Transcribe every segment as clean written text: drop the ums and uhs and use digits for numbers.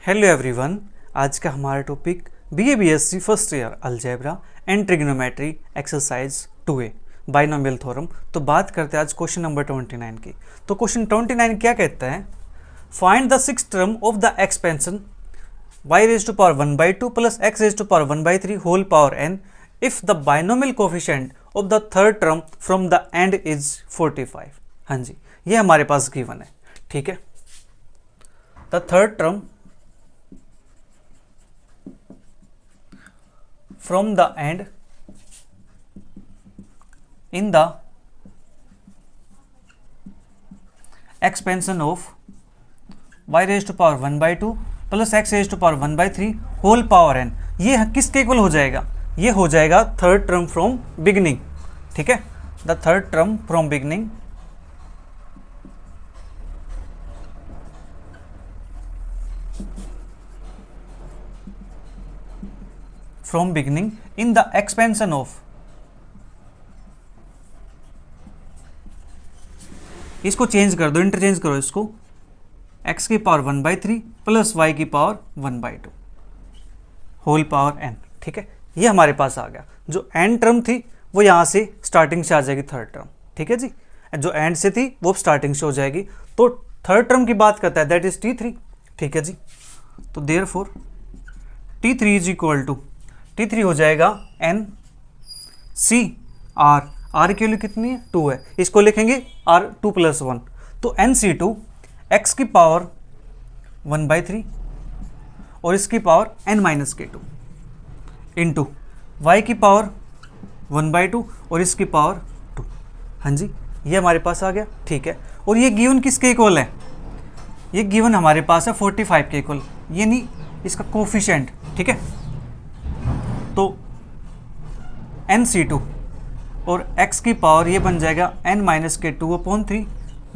Hello everyone. आज का हमारा topic BA BSc first year algebra and trigonometry exercise 2A binomial theorem. तो बात करते हैं आज क्वेश्चन नंबर 29 की। तो क्वेश्चन 29 क्या कहता है? Find the six term of the expansion y raised to power 1/2 plus x raised to power 1/3 whole power n if the binomial coefficient of the third term from the end is 45। हाँ जी, ये हमारे पास given है। ठीक है, the third term from the end in the expansion of y raised to power 1/2 plus x raised to power 1/3 whole power n, ये किसके equal हो जाएगा? ये हो जाएगा थर्ड टर्म फ्रॉम बिगनिंग। ठीक है, the third term from beginning from beginning in the expansion of, इसको चेंज कर दो, इंटरचेंज करो इसको, x की पावर 1/3 प्लस y की पावर 1/2 होल पावर n। ठीक है, ये हमारे पास आ गया। जो एंड टर्म थी वो यहाँ से स्टार्टिंग से आ जाएगी थर्ड टर्म। ठीक है जी, जो एंड से थी वो स्टार्टिंग से हो जाएगी। तो थर्ड टर्म की बात करता है, दैट इज T3। ठीक है जी, तो therefore T3 is equal to, T3 हो जाएगा एन सी आर, आर की वैल्यू कितनी है? 2 है, इसको लिखेंगे R2 + 1। तो NC2 x की पावर 1/3 और इसकी पावर n-k2 इंटू y की पावर 1/2 और इसकी पावर 2। हाँ जी, ये हमारे पास आ गया। ठीक है, और ये गिवन किसके इक्वल है? ये गिवन हमारे पास है 45 के इक्वल, ये नहीं इसका कोफिशिएंट। ठीक है, तो NC2 और x की पावर ये बन जाएगा n-k2/3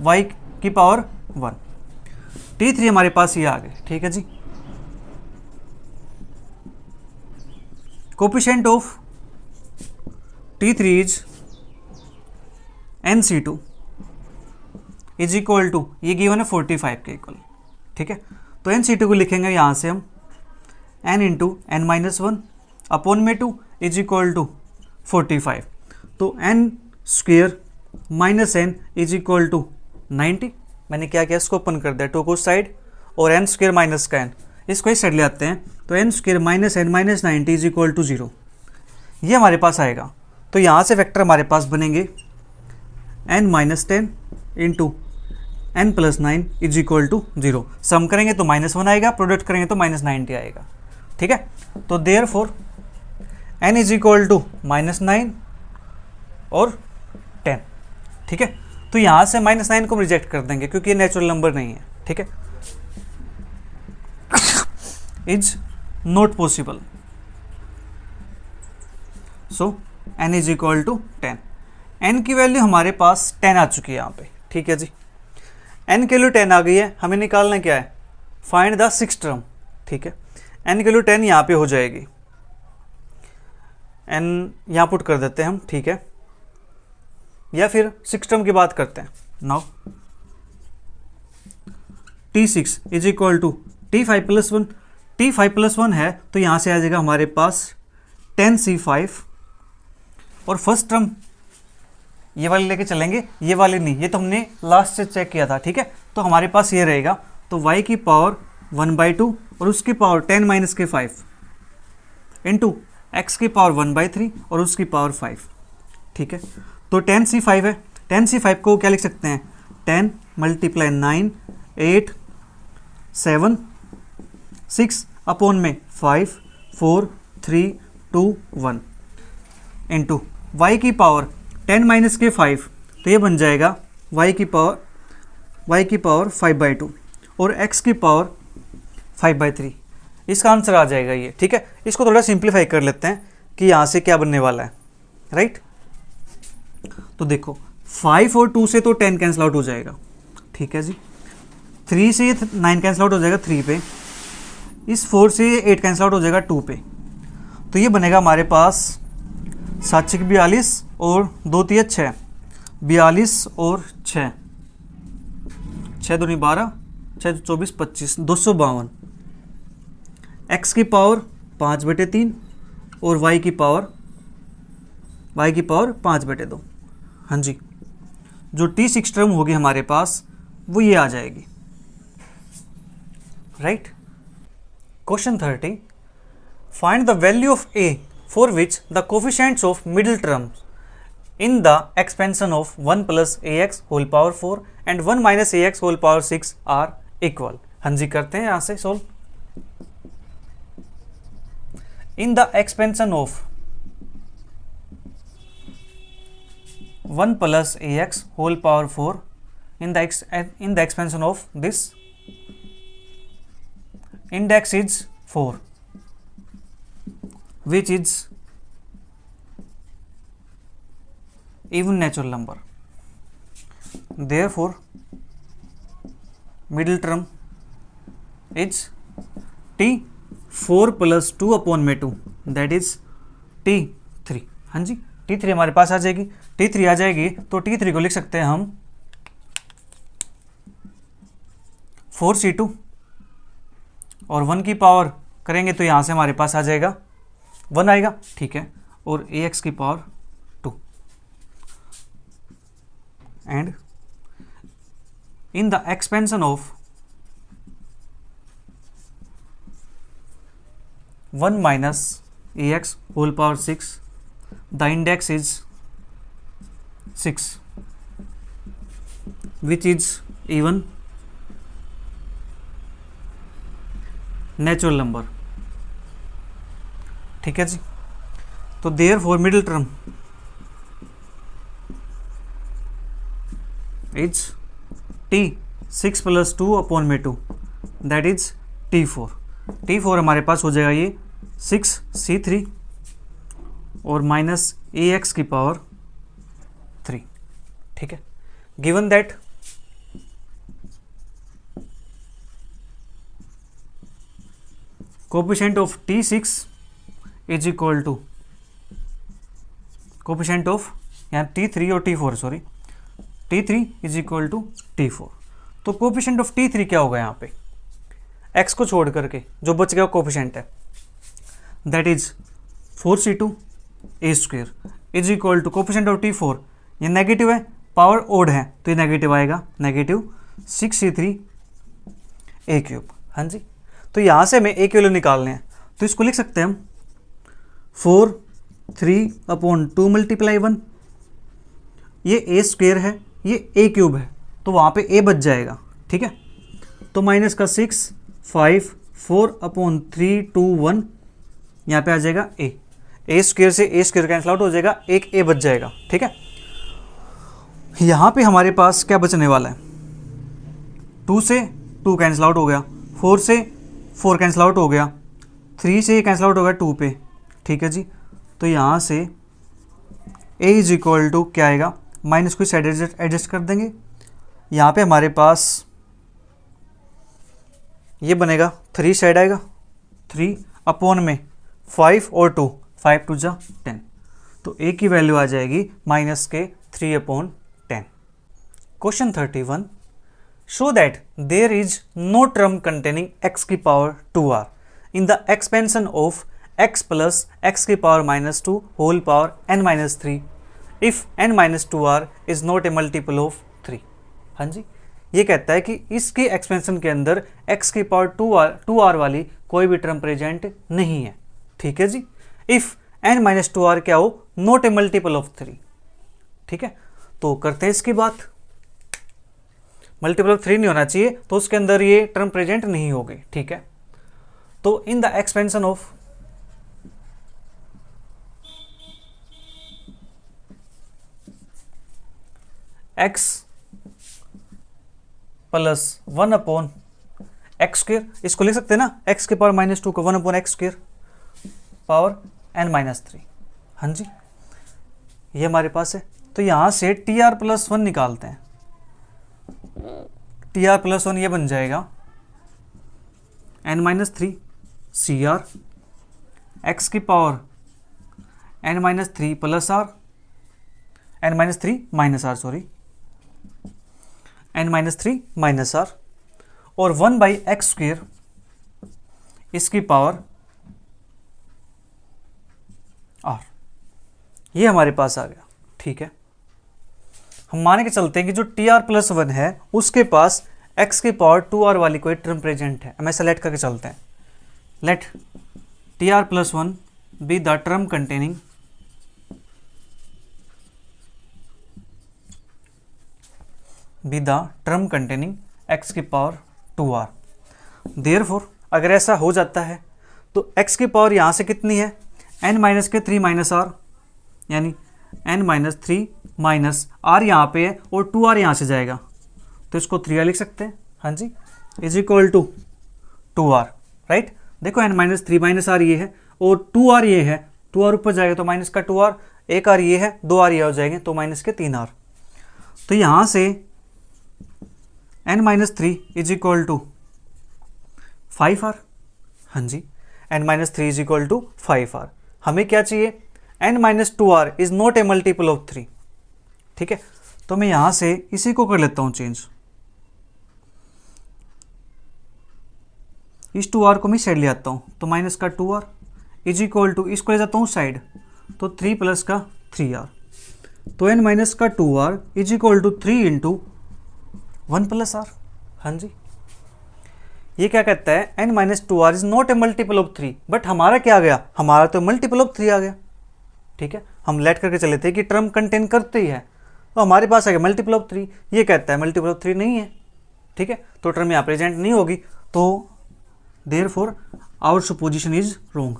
y की पावर 1। T3 हमारे पास ये आ गए। ठीक है जी, coefficient of T3 is NC2 is equal to, ये गिवन है 45 के इक्वल। ठीक है, तो NC2 को लिखेंगे यहाँ से हम n × n-1 अपॉन में 2 इज इक्वल टू 45। तो n² - n is equal to 90। मैंने क्या किया, इसको ओपन कर दिया 2 को साइड, और n² माइनस का n, इसको इस साइड ले आते हैं। तो n² - n - 90 is equal to 0, ये हमारे पास आएगा। तो यहाँ से वेक्टर हमारे पास बनेंगे n-10 into n + 9 is equal to 0। Sum करेंगे तो -1 आएगा, प्रोडक्ट करेंगे तो -90 आएगा। ठीक है, तो therefore n is equal to -9 और 10। ठीक है, तो यहाँ से -9 को रिजेक्ट कर देंगे क्योंकि ये नेचुरल नंबर नहीं है। ठीक है, is not possible, so n is equal to 10। n की वैल्यू हमारे पास 10 आ चुकी है यहाँ पे। ठीक है जी, n की वैल्यू 10 आ गई है, हमें निकालना क्या है? Find the six term. ठीक है, n की वैल्यू 10 यहाँ पे हो जाएगी, n यहाँ पुट कर देते हैं हम। ठीक है, या फिर सिक्स टर्म की बात करते हैं। Now T6 is equal to T5 + 1। T5 + 1 है तो यहाँ से आ जाएगा हमारे पास 10C5, और फर्स्ट टर्म ये वाली लेके चलेंगे, ये वाली नहीं, ये तो हमने लास्ट से चेक किया था। ठीक है, तो हमारे पास ये रहेगा, तो y की पावर 1/2 और उसकी पावर 10 - k5 इंटू x की पावर 1/3 और उसकी पावर 5। ठीक है, तो 10C5 है, 10C5 को क्या लिख सकते हैं? 10 × 9 8 7 6 अपॉन में 5 4 3 2 1 इंटू y की पावर 10 - k5, तो ये बन जाएगा y की पावर 5/2 और x की पावर 5/3। इसका आंसर आ जाएगा ये। ठीक है, इसको थोड़ा सिंप्लीफाई कर लेते हैं कि यहाँ से क्या बनने वाला है। राइट, तो देखो 5 और 2 से तो 10 कैंसिल आउट हो जाएगा। ठीक है जी, 3 से ये 9 कैंसिल आउट हो जाएगा 3 पे, इस 4 से ये 8 कैंसिल आउट हो जाएगा 2 पे। तो ये बनेगा हमारे पास 7 × 42 और 2 × 3 6, 42 और 6, 6 दूनी 12, 6 24 25, 252। x की पावर 5/3 और y की पावर 5/2। हाँ जी, जो T6 टर्म होगी हमारे पास वो ये आ जाएगी, right. Question 30, find the value of a for which the coefficients of middle terms in the expansion of 1 + ax whole power 4 and 1 - ax whole power 6 are equal. हाँ जी, करते हैं यहाँ से solve. In the expansion of 1 + ax whole power 4 in the expansion of this index is 4 which is even natural number, therefore middle term is t 4 + 2/2 that is t3। हाँ जी, t3 हमारे पास आ जाएगी। t3 आ जाएगी तो t3 को लिख सकते हैं हम 4c2 और 1 की पावर करेंगे तो यहाँ से हमारे पास आ जाएगा 1 आएगा, ठीक है, और ax की power 2 and in the expansion of 1 - ax whole power 6 the index is 6 which is even natural number, ठीक है जी। तो therefore middle term is t 6 + 2/2 that is t4। t4 हमारे पास हो जाएगा ये 6c3 और माइनस ax की पावर 3, ठीक है। Given that coefficient of T6 is equal to coefficient of यहाँ T3 और T4 sorry T3 is equal to T4। तो कोफिशिएंट ऑफ T3 क्या होगा यहाँ पे, x को छोड़ करके जो बच गया कोफिशिएंट है that is 4c2 a² is equal to coefficient of T4, ये नेगेटिव है, पावर ओड है तो ये नेगेटिव आएगा, नेगेटिव 6c3 a³। हाँ जी, तो यहाँ से हमें a की वैल्यू निकालने हैं तो इसको लिख सकते हैं हम 4 3/2 × 1, ये a² है, ये a³ है तो वहाँ पे a बच जाएगा, ठीक है। तो माइनस का 6 5 4/3 2 1 यहाँ पे आ जाएगा a² से a² कैंसिल आउट हो जाएगा, एक a बच जाएगा, ठीक है। यहाँ पे हमारे पास क्या बचने वाला है, 2 से 2 कैंसिल आउट हो गया, 4 से 4 कैंसिल आउट हो गया, 3 से कैंसिल आउट हो गया 2 पे, ठीक है जी। तो यहाँ से a इज इक्वल टू क्या आएगा, माइनस को साइड एडजस्ट कर देंगे, यहाँ पे हमारे पास ये बनेगा 3 साइड आएगा, 3/5 और 2 5 2 जा 10, तो a की वैल्यू आ जाएगी माइनस के 3/10। Question 31, show that there is no term containing x की power 2r in the expansion of x plus x की power -2 whole power n-3 if n-2r is not a multiple of 3। हाँ जी, ये कहता है कि इसके एक्सपेंशन के अंदर x की पावर 2r वाली कोई भी टर्म प्रेजेंट नहीं है, ठीक है जी। इफ n-2r क्या हो, नॉट ए मल्टीपल ऑफ 3, ठीक है। तो करते हैं इसकी बात, मल्टीपल ऑफ 3 नहीं होना चाहिए तो उसके अंदर ये टर्म प्रेजेंट नहीं हो गई, ठीक है। तो इन the expansion of x + 1/x², इसको लिख सकते हैं ना, x की पावर -2 को 1/x² पावर n-3। हाँ जी, ये हमारे पास है। तो यहां से tr+1 निकालते हैं, tr+1 ये बन जाएगा n-3 cr x की power n-3 + r n-3 - r sorry n-3 - r और 1/x² इसकी पावर r, ये हमारे पास आ गया। ठीक है, हम मान के चलते हैं कि जो tr+1 है उसके पास x की पावर 2r वाली कोई टर्म प्रेजेंट है। हमें सेलेक्ट करके चलते हैं। Let tr+1 be the term containing x की पावर 2r। देयरफॉर अगर ऐसा हो जाता है तो x की पावर यहाँ से कितनी है, n-3 r, यानी n-3 माइनस r यहाँ पे है और 2r यहाँ से जाएगा तो इसको 3r लिख सकते हैं। हाँ जी, is equal to 2r, right. देखो n-3 r ये है और 2r ये है, 2r ऊपर जाएगा तो माइनस का 2r, एक r ये है, 2r ये हो जाएंगे तो माइनस के 3r। तो यहाँ से n-3 is equal to 5r। हाँ जी, n-3 is equal to 5r। हमें क्या चाहिए, n-2r is not a multiple of 3। ठीक है, तो मैं यहां से इसी को कर लेता हूं चेंज, इस 2r को मैं साइड ले आता हूं तो माइनस का 2r इज इक्वल टू, इसको ले जाता हूं साइड तो 3 प्लस का 3r, तो n माइनस का 2r is equal to 3 into 1 plus r। हाँ जी, ये क्या कहता है, n-2r is not a multiple of 3, but हमारा क्या आ गया, हमारा तो मल्टीपल ऑफ 3 आ गया। ठीक है, हम लेट करके चले थे कि टर्म कंटेन करते ही है तो हमारे पास आ गया मल्टीपल ऑफ 3। ये कहता है मल्टीपल ऑफ 3 नहीं है। ठीक है, तो टर्म यहाँ प्रेजेंट नहीं होगी, तो देयरफॉर आवर सुपोजिशन इज रोंग।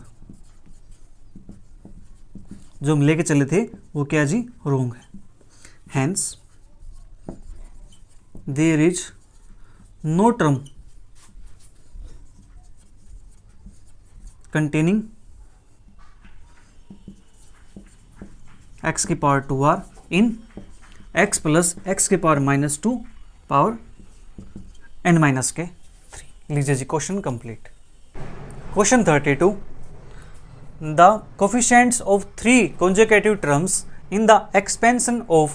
जो हम लेके चले थे वो क्या जी, रोंग है। Hence there is no term containing x की power 2r in x plus x की पावर -2 पावर n-3। लीजिए जी, question complete. Question 32, the coefficients of 3 consecutive terms in the expansion of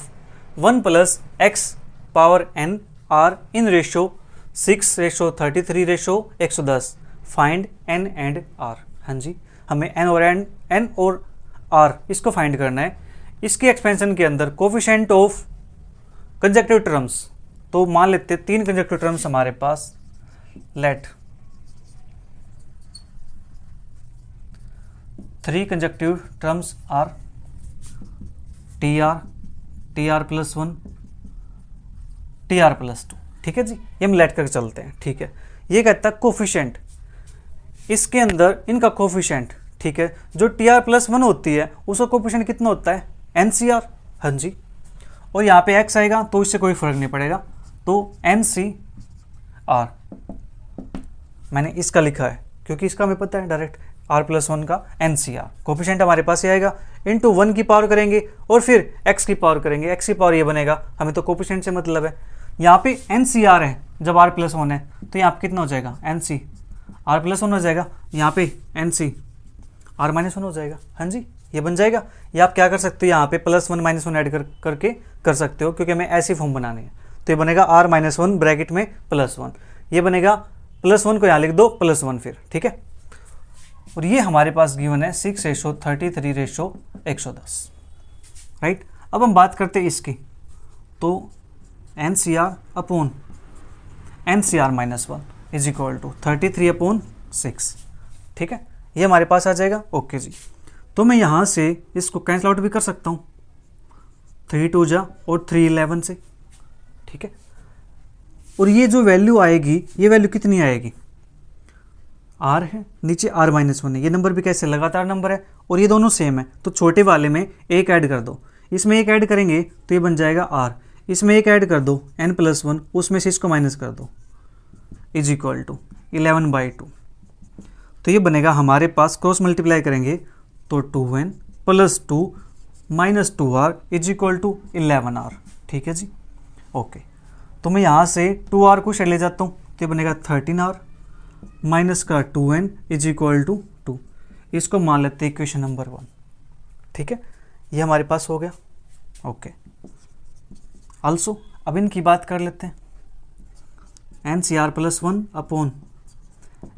1 plus x power n are in ratio 6:33:110। Find n and r। हाँ जी, हमें n और r इसको find करना है। इसकी एक्सपेंशन के अंदर कोफिशिएंट ऑफ कंजक्टिव टर्म्स, तो मान लेते हैं 3 कंजक्टिव टर्म्स हमारे पास। Let 3 consecutive terms are tr+1 tr+2। ठीक है जी, ये हम लेट करके चलते हैं। ठीक है, ये कहता है कोफिशिएंट, इसके अंदर इनका कोफिशिएंट, ठीक है, जो tr+1 होती है उसका कोफिशिएंट कितना होता है, NCR। हाँ जी, और यहाँ पे x आएगा तो इससे कोई फर्क नहीं पड़ेगा, तो NCR मैंने इसका लिखा है क्योंकि इसका हमें पता है डायरेक्ट r+1 का NCR। कोफिशिएंट हमारे पास ये आएगा, इंटू 1 की पावर करेंगे और फिर x की पावर करेंगे, x की पावर ये बनेगा, हमें तो कोफिशिएंट से मतलब है। यहाँ पे NCR है, जब r+1 है तो यहाँ पे कितना हो जाएगा, NC r+1 हो जाएगा, यहाँ पे NC r-1 हो जाएगा। हाँ जी, ये बन जाएगा। या आप क्या कर सकते हो, यहाँ पे +1 -1 ऐड करके कर सकते हो, क्योंकि हमें ऐसी फॉर्म बनानी है। तो ये बनेगा r-1 ब्रैकेट में +1, ये बनेगा +1 को यहाँ लिख दो +1 फिर। ठीक है, और ये हमारे पास गिवन है 6:33:110, राइट। अब हम बात करते हैं इसकी, तो NCR upon NCR-1 is equal to 33/6। ठीक है, ये हमारे पास आ जाएगा। ओके जी, तो मैं यहाँ से इसको कैंसिल आउट भी कर सकता हूँ, 3 2 जा और 3 11 से। ठीक है, और ये जो वैल्यू आएगी, ये वैल्यू कितनी आएगी, r है, नीचे r-1 है। ये नंबर भी कैसे लगातार नंबर है और ये दोनों सेम है, तो छोटे वाले में एक ऐड कर दो, इसमें एक ऐड करेंगे तो ये बन जाएगा r, इसमें एक ऐड कर दो n+1, उसमें से इसको माइनस कर दो, इज इक्वल टू 11/2। तो ये बनेगा हमारे पास, क्रॉस मल्टीप्लाई करेंगे तो 2n + 2 - 2r is equal to 11r। ठीक है जी, ओके। तो मैं यहाँ से 2r को ले जाता हूँ तो ये बनेगा 13r माइनस का 2n इज इक्वल टू 2। इसको मान लेते हैं इक्वेशन नंबर 1। ठीक है, ये हमारे पास हो गया। ओके, आल्सो अब इनकी बात कर लेते हैं। NCR+1 upon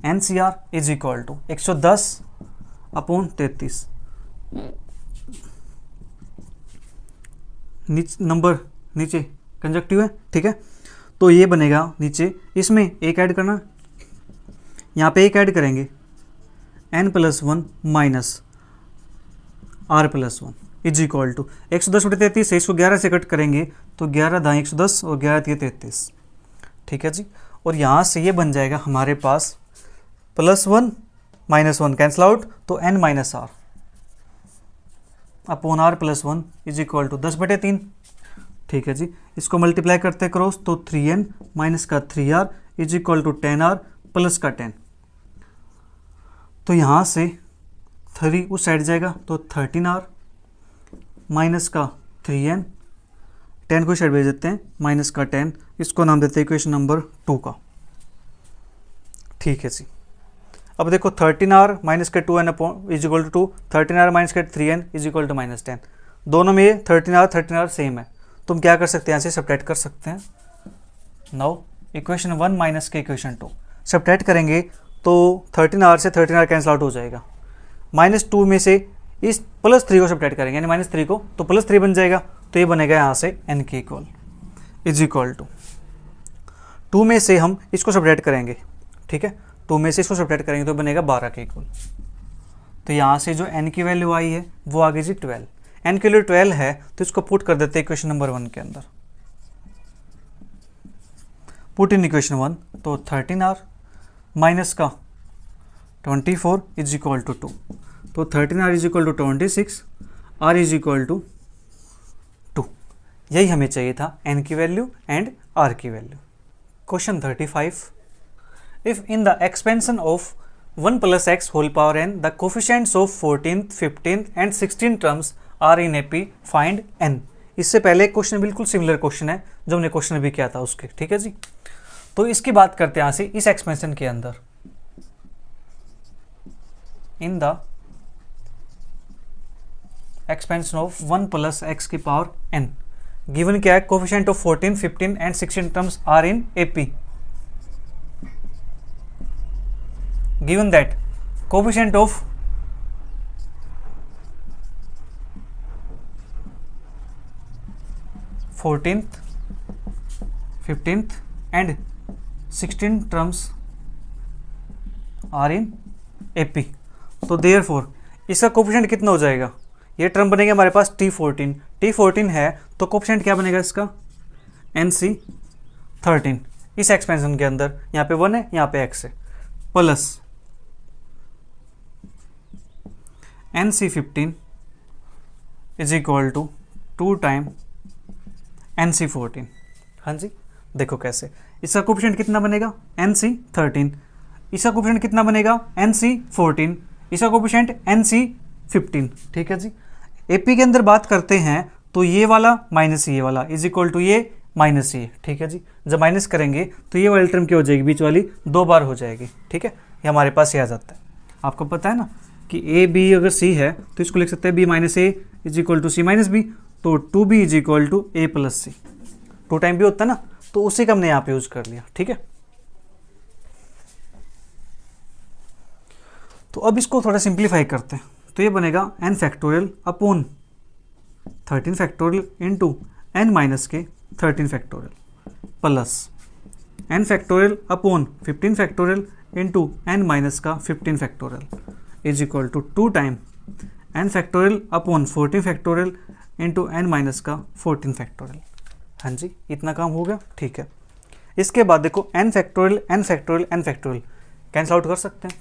NCR is equal to 110/33। Number नीचे कंजक्टिव है, ठीक है। तो ये बनेगा नीचे, इसमें एक ऐड करना, यहाँ पे एक ऐड करेंगे n+1 minus r+1 is equal to 110/33 है। इसको 11 से कट करेंगे तो 11 दाएँ 110 और 11 तिये 33, ठीक है जी। और यहाँ से ये बन जाएगा हमारे पास +1 -1 कैंसिल आउट, तो n minus r upon r+1 is equal to 10/3, ठीक है जी। इसको मल्टीप्लाई करते क्रॉस तो 3n माइनस का 3r is equal to 10r plus का 10। तो यहाँ से 3 उस साइड जाएगा तो 13r माइनस का 3n, 10 को साइड भेज देते हैं माइनस का 10, इसको नाम देते हैं इक्वेशन नंबर 2 का, ठीक है जी। अब देखो 13r माइनस के 2n is equal to 2, 13r minus के 3n इज इक्वल टू -10। दोनों में ये 13r सेम है, तुम क्या कर सकते हैं, यहाँ से सब्ट्रैक्ट कर सकते हैं। नाउ इक्वेशन 1 माइनस के इक्वेशन 2 सब्ट्रैक्ट करेंगे तो 13r से 13r कैंसिल आउट हो जाएगा। -2 में से इस +3 को सब्ट्रैक्ट करेंगे यानी -3 को, तो +3 बन जाएगा, तो ये बनेगा यहाँ से n के इक्वल इज इक्वल टू 2 में से हम इसको सब्ट्रैक्ट करेंगे, ठीक है, 2 में से इसको सब्ट्रैक्ट करेंगे तो बनेगा 12 के इक्वल। तो यहाँ से जो n की वैल्यू आई है वो आ गई जी 12, n की वैल्यू 12 है तो इसको पुट कर देते हैं इक्वेशन नंबर 1 के अंदर। पुट इन इक्वेशन 1 तो 13r माइनस का 24 इज इक्वल टू 2, तो 13r is equal to 26, r is equal to 2। यही हमें चाहिए था, n की वैल्यू एंड r की value. Question 35, if in the expansion of 1 + x whole power n the coefficients of 14th, 15th and 16th terms are in AP find n। इससे पहले question बिल्कुल similar question है जो हमने question भी किया था उसके, ठीक है जी। तो इसकी बात करते हैं यहाँ से इस एक्सपेंशन के अंदर, in the expansion of 1 + x की पावर n गिवन क्या है, coefficient of 14, 15 and 16 terms are in AP. Given that coefficient of 14th, 15th and 16 terms are in AP. तो देयरफॉर इसका कोफिशिएंट कितना हो जाएगा, ये टर्म बनेगा हमारे पास T14 है तो कोफिशिएंट क्या बनेगा इसका NC13 इस एक्सपेंशन के अंदर, यहाँ पे 1 है यहाँ पे x है, plus NC15 is equal to 2 time NC14। हाँ जी, देखो कैसे, इसका कोफिशिएंट कितना बनेगा NC13, इसका कोफिशिएंट कितना बनेगा NC14, इसका कोफिशिएंट NC15, ठीक है जी। एपी के अंदर बात करते हैं तो ये वाला माइनस ये वाला इज इक्वल टू ये माइनस ये, ठीक है जी। जब माइनस करेंगे तो ये वाली टर्म क्या हो जाएगी, बीच वाली 2 बार हो जाएगी, ठीक है। ये हमारे पास ये आ जाता है, आपको पता है ना कि ए बी अगर सी है तो इसको लिख सकते हैं b - a is equal to c - b, तो 2b is equal to a + c, 2 time भी होता है ना, तो उसी का हमने यहाँ पे यूज कर लिया, ठीक है। तो अब इसको थोड़ा सिंप्लीफाई करते हैं, तो ये बनेगा n factorial upon 13 factorial into n minus के 13 factorial plus n factorial upon 15 factorial into n minus का 15 factorial is equal to 2 time n factorial upon 14 factorial into n minus का 14 फैक्टोरियल। हाँ जी, इतना काम हो गया, ठीक है। इसके बाद देखो n factorial n factorial n factorial cancel out कर सकते हैं,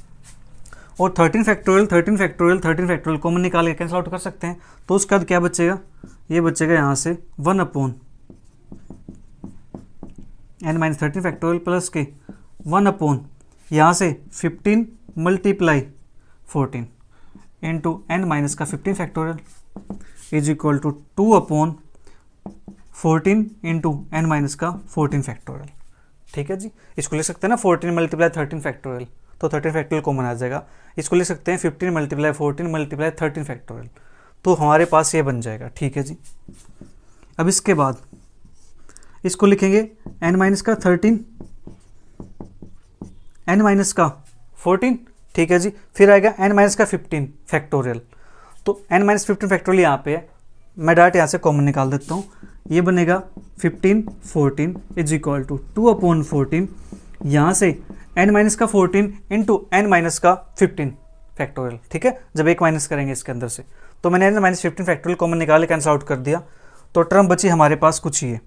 और 13 फैक्टोरियल 13 फैक्टोरियल 13 फैक्टोरियल कॉमन निकाल के कैंसिल आउट कर सकते हैं। तो उसके बाद क्या बचेगा, ये बचेगा यहाँ से 1 अपॉन n - 13 फैक्टोरियल प्लस के 1 अपॉन यहाँ से 15 × 14 इंटू n माइनस का 15 factorial is equal to 2 upon 14 into n minus का 14 फैक्टोरियल, ठीक है जी। इसको लिख सकते हैं ना 14 × 13 फैक्टोरियल, तो 13 फैक्टोरियल कॉमन आ जाएगा। इसको लिख सकते हैं 15 × 14 × 13 फैक्टोरियल, तो हमारे पास ये बन जाएगा, ठीक है जी। अब इसके बाद इसको लिखेंगे n माइनस का 13 n माइनस का 14, ठीक है जी। फिर आएगा n माइनस का 15 फैक्टोरियल, तो n माइनस 15 फैक्टोरियल यहाँ पे है, मैं डायरेक्ट यहाँ से कॉमन निकाल देता हूँ। ये बनेगा 15 14 इज इक्वल टू 2/14, यहाँ से n माइनस का 14 इंटू n माइनस का 15 फैक्टोरियल, ठीक है, जब एक माइनस करेंगे इसके अंदर से। तो मैंने n माइनस 15 फैक्टोरियल कॉमन निकाले, कैंसिल आउट कर दिया, तो टर्म बची हमारे पास कुछ ये।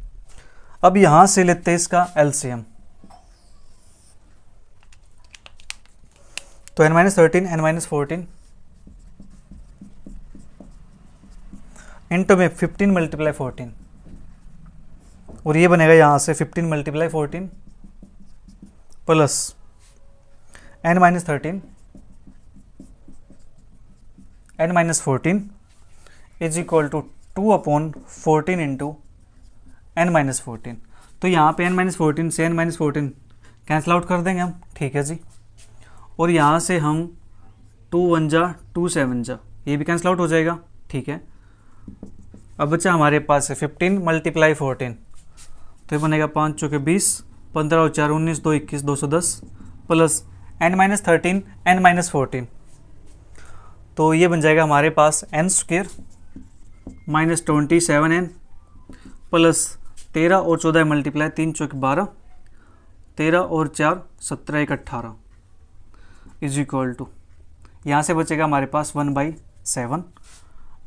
अब यहाँ से लेते हैं इसका एलसीएम, तो n minus 13 n minus 14 into में 15 मल्टीप्लाई 14, और ये बनेगा यहाँ से 15 multiply 14 plus n minus 13 n minus 14 is equal to 2/14 into n minus 14। तो यहाँ पे n माइनस 14 से n माइनस 14 कैंसिल आउट कर देंगे हम, ठीक है जी। और यहाँ से हम 2 1 जा 2 7 जा, ये भी कैंसिल आउट हो जाएगा, ठीक है। अब बचा हमारे पास है 15 मल्टीप्लाई 14, तो ये बनेगा 5 चौके 20, 15 और 4 19, 2 21 210 plus n minus 13 n minus 14, तो ये बन जाएगा हमारे पास n square minus 27n plus 13 और 14 मल्टीप्लाई 3 चौके 12, 13 और 4 17 1 18 इज इक्वल टू, यहाँ से बचेगा हमारे पास 1/7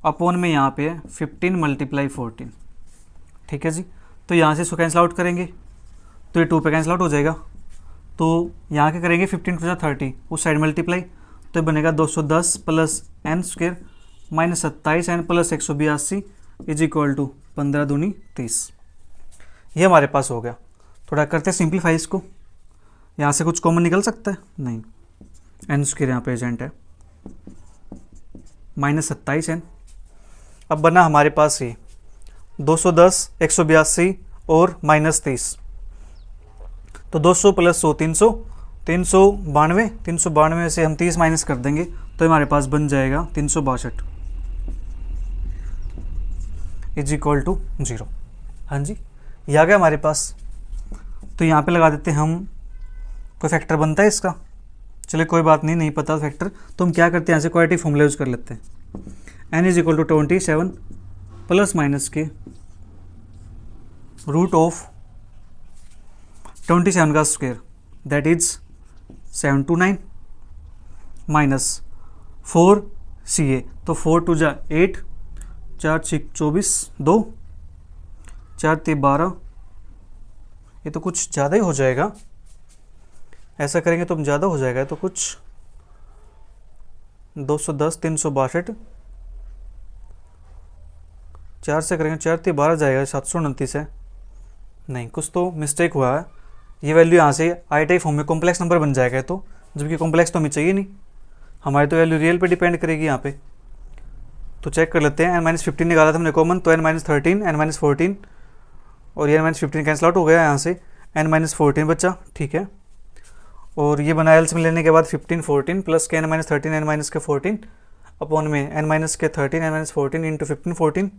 अपॉन में यहाँ पे है 15 मल्टीप्लाई 14, ठीक है जी। तो यहाँ से इसको कैंसिल आउट करेंगे, तो ये 2 पे कैंसिल आउट हो जाएगा, तो यहाँ के करेंगे 15 × 30 उस साइड मल्टीप्लाई, तो ये बनेगा 210 plus n square minus 27n plus 182 is equal to 15 दूनी 30। ये हमारे पास हो गया। थोड़ा करते हैं सिंप्लीफाई इसको, यहाँ से कुछ कॉमन निकल सकता है, नहीं, n स्क्वायर यहाँ प्रेजेंट है माइनस 27n। अब बना हमारे पास ये 210 182 और माइनस 30, तो 200 प्लस 100 300 392, 392 से हम 30 माइनस कर देंगे, तो हमारे पास बन जाएगा 362 इज इक्वल टू 0। हाँ जी, ये आ गया हमारे पास। तो यहाँ पे लगा देते हैं हम, कोई फैक्टर बनता है इसका, चलिए कोई बात नहीं, नहीं पता फैक्टर, तो हम क्या करते हैं, यहाँ से क्वाड्रेटिक फॉर्मूला यूज कर लेते हैं। n is equal to 27 plus minus के रूट ऑफ 27 का square that is 729 minus 4 CA, तो 4 2 जा 8, 4 6 24 2, 4 3 12, ये तो कुछ ज़्यादा ही हो जाएगा, ऐसा करेंगे तो ज़्यादा हो जाएगा, तो कुछ 210 362, 4 से करेंगे 4 3 12 जाएगा, 729 है, नहीं कुछ तो मिस्टेक हुआ है, ये वैल्यू यहाँ से आई टाइप फॉर्म में कॉम्प्लेक्स नंबर बन जाएगा, तो जबकि कॉम्प्लेक्स तो हमें चाहिए नहीं, हमारी तो वैल्यू रियल पे डिपेंड करेगी यहाँ पे। तो चेक कर लेते हैं, n माइनस 15 निकाला था हमने कॉमन, तो n माइनस 13 n माइनस 14 और ये n माइनस 15 कैंसिल आउट हो गया, यहाँ से n माइनस 14 बचा, ठीक है। और ये बना एल्स में लेने के बाद 15 14 प्लस के n माइनस 13 n माइनस के 14 अपॉन में n माइनस के 13 n माइनस 14 इंटू 15 14,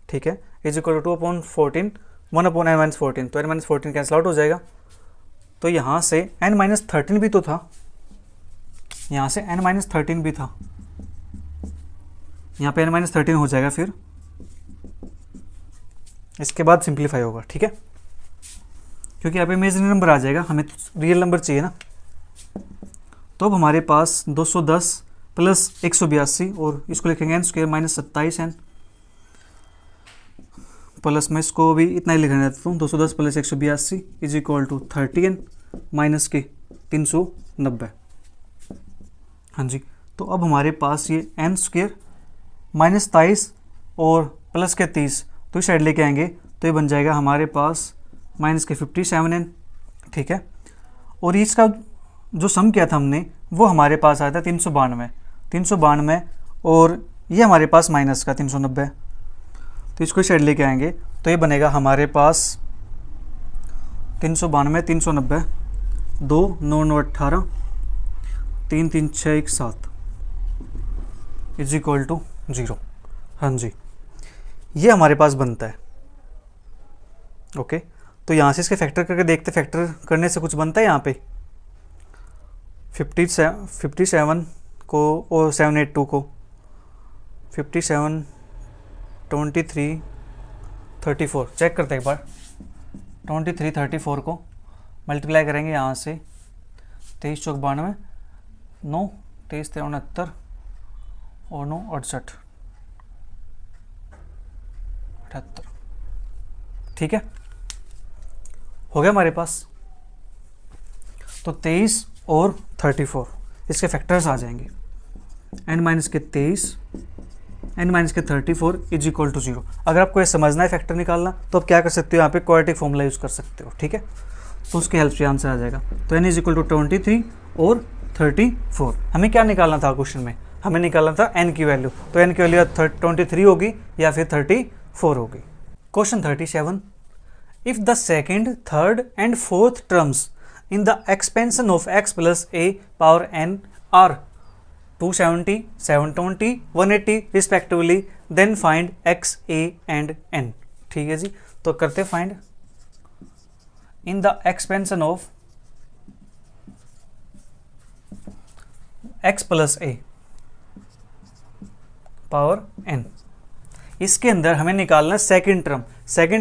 ठीक है, is equal to 2/14 1/n minus 14, तो n माइनस 14 कैंसिल आउट हो जाएगा। तो यहाँ से n माइनस 13 भी तो था, यहाँ से n माइनस 13 भी था, यहाँ पे n माइनस 13 हो जाएगा, फिर इसके बाद सिंप्लीफाई होगा, ठीक है, क्योंकि यहाँ पे इमेजिनरी नंबर आ जाएगा, हमें तो रियल नंबर चाहिए ना। तो अब हमारे पास 210 प्लस 182 और इसको लिखेंगे n square minus 27n plus में इसको भी इतना ही लिखना देता हूँ, 210 plus 182 is equal to 30n minus के 390। हाँ जी, तो अब हमारे पास ये n स्क्वायर माइनस 27 और प्लस के 30, तो इस साइड लेके आएंगे तो ये बन जाएगा हमारे पास माइनस के 57n, ठीक है। और इसका जो सम किया था हमने वो हमारे पास आया था 392 और ये हमारे पास माइनस का 390, तो इसको इस साइड लेके आएंगे तो ये बनेगा हमारे पास 392 390 2 9 9 18 3 3 6 1 7 इज इक्वल टू 0। हाँ जी, ये हमारे पास बनता है। ओके, तो यहाँ से इसके फैक्टर करके देखते, फैक्टर करने से कुछ बनता है यहाँ पे। 57 को और 782 को 57 23 34 चेक करते हैं एक बार। 23 34 को मल्टीप्लाई करेंगे यहाँ से 23 चौक 92, 9 23 13 69 और 9 68 78। ठीक है, हो गया हमारे पास। तो 23 और 34 इसके फैक्टर्स आ जाएंगे, n माइनस के 23 n माइनस के 34 इज इक्वल टू 0। अगर आपको ये समझना है फैक्टर निकालना तो आप क्या कर सकते हो, यहाँ पे क्वाड्रेटिक फॉर्मूला यूज़ कर सकते हो। ठीक है, तो उसकी हेल्प से आंसर आ जाएगा। तो n इज इक्वल टू 23 और 34। हमें क्या निकालना था क्वेश्चन में, हमें निकालना था n की वैल्यू। तो n की वैल्यू 23 होगी या फिर 34 होगी। Question 37, if the second, third and fourth terms in the expansion of x plus a power n are 270, 720, 180 respectively, then find x, a and n। ठीक है जी, तो करते find in the expansion of x plus a power n। इसके अंदर हमें निकालना second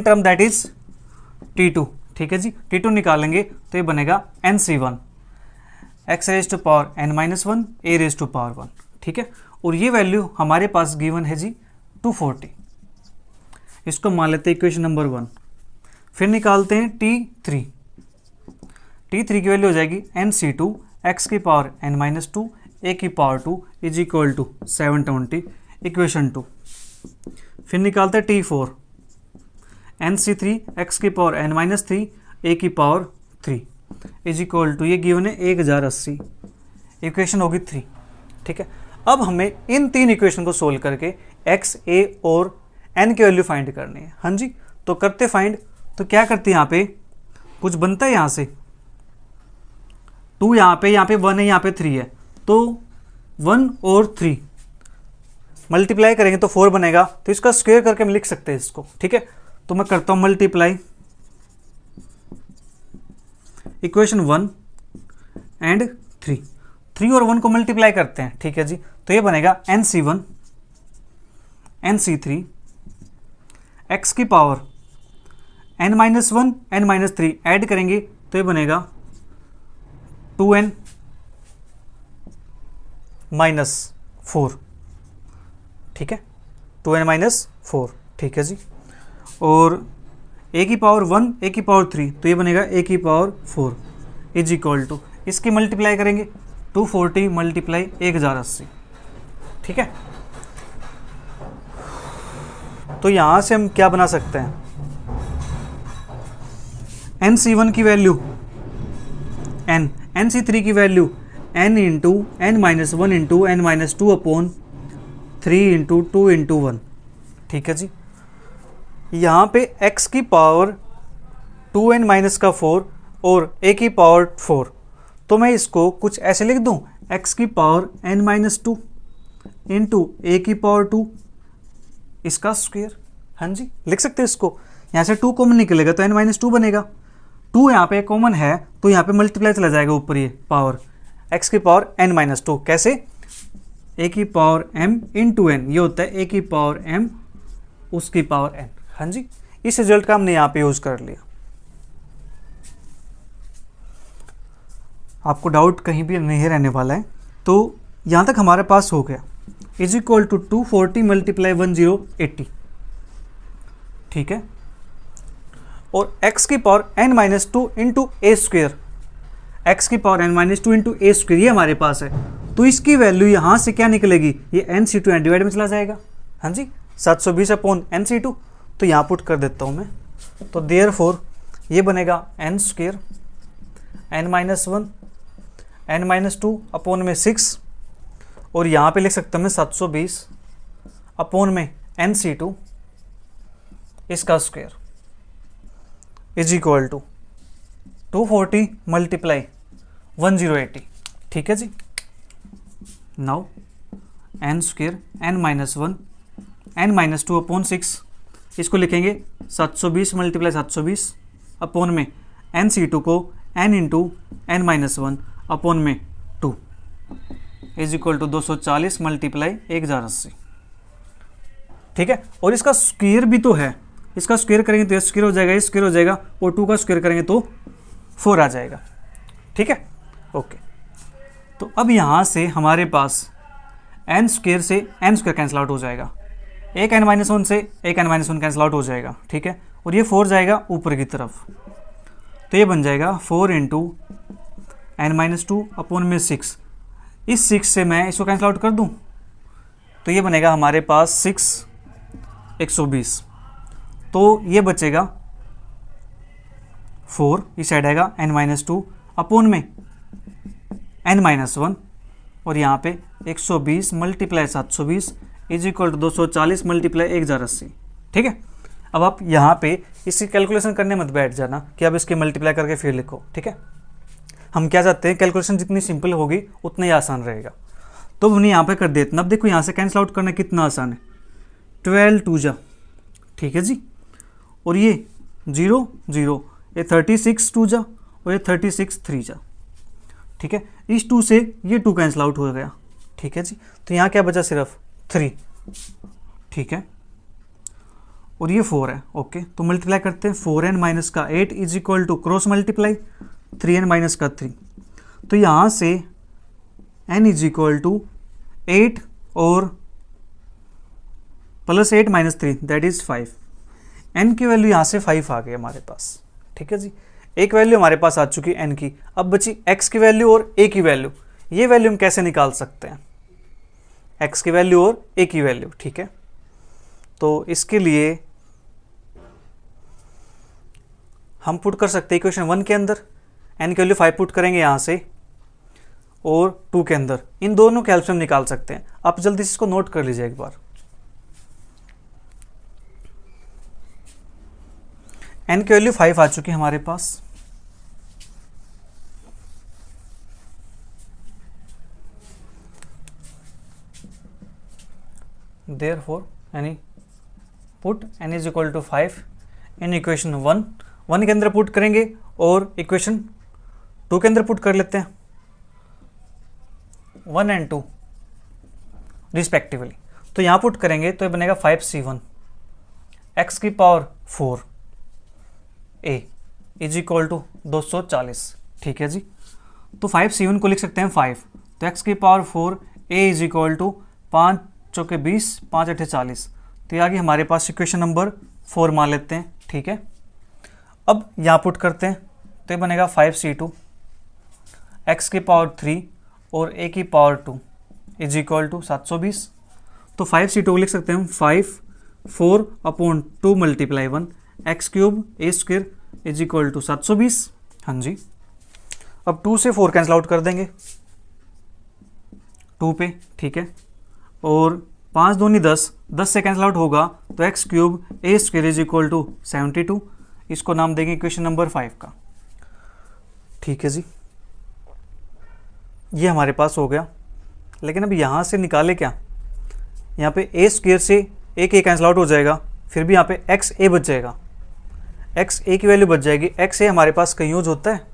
term that is t2। ठीक है जी, t2 निकालेंगे तो ये बनेगा nc1 x raise to power n minus 1 a raise to power 1। ठीक है, और ये वैल्यू हमारे पास गिवन है जी 240। इसको मान लेते हैं इक्वेशन नंबर 1। फिर निकालते हैं t3 की वैल्यू हो जाएगी nc2 x की पावर n माइनस 2 a की power 2 is equal to 720 equation 2। फिर निकालते हैं t4 nc3 x की पावर n माइनस 3 a की पावर 3 इज इक्वल टू, ये गिवन है 1080, इक्वेशन होगी 3। ठीक है, अब हमें इन तीन इक्वेशन को सोल्व करके x, a और n की वैल्यू फाइंड करनी है। हाँ जी, तो करते फाइंड। तो क्या करते हैं, यहाँ पे कुछ बनता है, यहाँ से 2 यहाँ पे 1 है, यहाँ पे 3 है, तो 1 और 3 मल्टीप्लाई करेंगे तो 4 बनेगा। तो इसका स्क्वायर करके हम लिख सकते हैं इसको। ठीक है, तो मैं करता हूं मल्टीप्लाई इक्वेशन 1 एंड 3 और 1 को मल्टीप्लाई करते हैं। ठीक है जी, तो ये बनेगा nc1 nc3 x की power n minus 1 n minus 3 add करेंगे तो ये बनेगा 2n माइनस 4। ठीक है, 2n माइनस 4। ठीक है जी, और a की पावर 1 a की पावर 3 तो ये बनेगा a की पावर 4 इज इक्वल टू, इसकी मल्टीप्लाई करेंगे 240 मल्टीप्लाई 1080। ठीक है, तो यहां से हम क्या बना सकते हैं, nc1 की वैल्यू n, nc3 की value n into n minus 1 into n minus 2 upon 3 into 2 into 1। ठीक है जी, यहाँ पे x की पावर 2n माइनस का 4 और a की पावर 4, तो मैं इसको कुछ ऐसे लिख दूँ, x की power n minus 2 into a की पावर 2 इसका स्क्वायर। हाँ जी, लिख सकते हैं इसको। यहाँ से 2 कॉमन निकलेगा तो n माइनस 2 बनेगा। 2 यहाँ पे कॉमन है तो यहाँ पे मल्टीप्लाई चला जाएगा ऊपर, ये पावर x की पावर n माइनस 2 कैसे, a की पावर m इंटू n, ये होता है a की पावर m उसकी पावर n। हाँ जी, इस रिजल्ट का हमने यहाँ पे यूज कर लिया। आपको डाउट कहीं भी नहीं रहने वाला है। तो यहाँ तक हमारे पास हो गया, इज इक्वल टू 240 मल्टीप्लाई 1080। ठीक है, और x की पावर n माइनस 2 इंटू ए स्क्वेयर, एक्स की पावर n माइनस 2 इंटू ए स्क्वेयर ये हमारे पास है। तो इसकी वैल्यू यहाँ से क्या निकलेगी, ये nc2 n डिवाइड में चला जाएगा। हाँ जी, 720 अपॉन nc2, तो यहाँ पुट कर देता हूँ मैं। तो देयरफॉर ये बनेगा n square n minus 1 n minus 2 upon में 6, और यहाँ पे लिख सकता हूँ मैं 720 अपॉन में nc2 इसका square is equal to 240 multiply 1080। ठीक है जी, now n square n minus 1 n minus 2 upon 6, इसको लिखेंगे 720 मल्टीप्लाई 720 अपॉन में nc2 को n into n minus 1 upon में 2 इज इक्वल टू 240 मल्टीप्लाई 1080, ठीक है। और इसका स्क्वायर भी तो है, इसका स्क्वायर करेंगे तो ये स्क्वायर हो जाएगा, ये स्क्वायर हो जाएगा, और 2 का स्क्वायर करेंगे तो 4 आ जाएगा, ठीक है। ओके, तो अब यहाँ से हमारे पास n स्क्वायर से n स्क्वायर कैंसिल आउट हो जाएगा, एक n-1 से एक n-1 कैंसिल आउट हो जाएगा, ठीक है। और ये 4 जाएगा ऊपर की तरफ, तो ये बन जाएगा 4 इंटू n-2 अपॉन में 6। इस 6 से मैं इसको कैंसिल आउट कर दूं तो ये बनेगा हमारे पास 6 120, तो ये बचेगा 4, इस साइड आएगा n-2 अपॉन में n-1, और यहाँ पे 120 multiply 720 is equal to 240 multiply 1080, ठीक है। अब आप यहाँ पे इसकी कैलकुलेशन करने मत बैठ जाना कि अब इसके मल्टीप्लाई करके फिर लिखो, ठीक है। हम क्या चाहते हैं, कैलकुलेशन जितनी सिंपल होगी उतना ही आसान रहेगा, तो हमने यहाँ पे कर दिया इतना। अब देखो यहाँ से कैंसिल आउट करना कितना आसान है, 12 2 जा, ठीक है जी, और ये 0 0, ये 36 2 जा, और ये 36 3 जा, ठीक है। इस 2 से ये 2 कैंसिल आउट हो गया, ठीक है जी। तो यहाँ क्या बचा, सिर्फ 3, ठीक है, और ये 4 है। ओके, तो मल्टीप्लाई करते हैं, 4n माइनस का 8 is equal to cross multiply 3n minus का 3, तो यहाँ से n इज इक्वल टू 8 और plus 8 minus 3 that is 5। n की वैल्यू यहाँ से 5 आ गई हमारे पास, ठीक है जी। एक वैल्यू हमारे पास आ चुकी n की, अब बची x की वैल्यू और a की वैल्यू। ये वैल्यू हम कैसे निकाल सकते हैं, x की वैल्यू और a की वैल्यू, ठीक है। तो इसके लिए हम पुट कर सकते हैं इक्वेशन 1 के अंदर, n की वैल्यू 5 पुट करेंगे यहाँ से, और 2 के अंदर, इन दोनों के हेल्प से हम निकाल सकते हैं। आप जल्दी से इसको नोट कर लीजिए एक बार। n की वैल्यू 5 आ चुकी है हमारे पास, therefore any put n is equal to 5 in equation 1 के अंदर पुट करेंगे और इक्वेशन 2 के अंदर पुट कर लेते हैं, 1 and 2 रिस्पेक्टिवली। तो यहाँ पुट करेंगे तो ये बनेगा 5c1 x की power 4 a is equal to 240, ठीक है जी। तो 5c1 को लिख सकते हैं 5, तो x की power 4 a is equal to 5 चौके 20 5 8 40, तो ये आ गई हमारे पास इक्वेशन नंबर 4 मान लेते हैं, ठीक है। अब यहाँ पुट करते हैं तो ये बनेगा 5c2 x की पावर 3 और a की पावर 2 इज इक्वल टू 720। तो 5c2 को लिख सकते हैं 5 4 upon 2 multiply 1 x cube a square is equal to 720, हाँ जी। अब 2 से 4 कैंसिल आउट कर देंगे 2 पे, ठीक है, और 5 दूनी 10 से कैंसिल आउट होगा तो x cube a square is equal to 72, इसको नाम देंगे इक्वेशन नंबर 5 का, ठीक है जी। ये हमारे पास हो गया, लेकिन अब यहाँ से निकाले क्या, यहाँ पे a स्क्वायर से a के कैंसिल आउट हो जाएगा, फिर भी यहाँ पे एक्स ए बच जाएगा, एक्स ए की वैल्यू बच जाएगी। एक्स ए हमारे पास कहीं यूज होता है,